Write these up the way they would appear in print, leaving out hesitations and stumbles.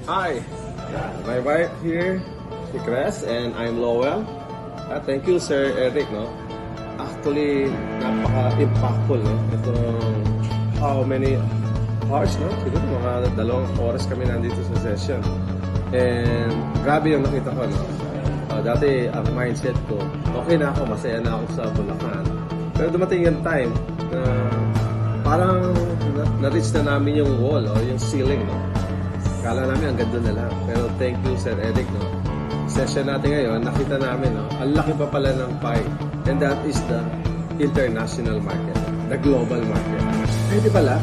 Hi, my wife here, si Chris, and I'm Lowell. Thank you, Sir Eric, no? Actually, napaka-impactful, no? Itong how many hours, no? Siguro mga 2 oras kami nandito sa session. And grabe yung nakita ko, no? Dati, ang mindset ko, okay na ako, masaya na ako sa Bulacan. Pero dumating yung time na parang na-reach na namin yung wall o yung ceiling, no? Kala namin ang ganda na lang. Pero thank you, Sir Eric, no? Session natin ngayon, nakita namin, no? Ang laki pa pala ng pie. And that is the international market, the global market. Pwede pala.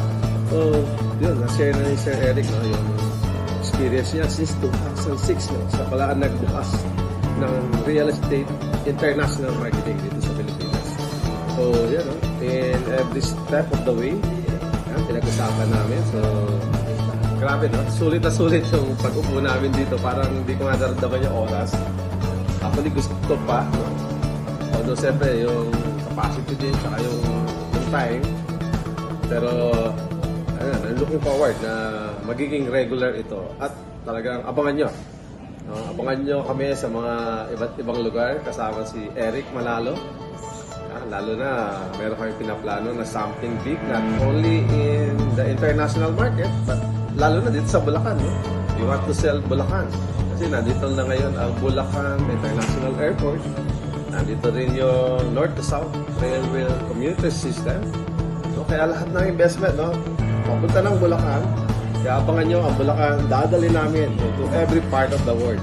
So, yun, na-share na ni Sir Eric, no? Yung experience niya since 2006, no? Sa palaan nagbukas ng real estate international marketing dito sa Pilipinas. So, yan, no? In every step of the way, yan, pinag-usapan namin. So, grabe, no? Sulit na sulit yung pag-upo namin dito. Parang hindi ko nga daramdaman yung oras. Actually, gusto pa, no? Although, siyempre, yung capacity din, saka yung time. Pero, ayun, I'm looking forward na magiging regular ito. At talagang abangan nyo. No? Abangan nyo kami sa mga iba't ibang lugar. Kasama si Eric Malalo. Lalo na, meron kami pinaplano na something big, not only in the international market, but lalo na dito sa Bulacan, no? We want to sell Bulacan. Kasi nandito na ngayon ang Bulacan International Airport. Nandito rin yung North to South Railway Commuter System. So, kaya lahat ng investment, no? Papunta ng Bulacan. Kaya abangan nyo ang Bulacan, dadali namin to every part of the world.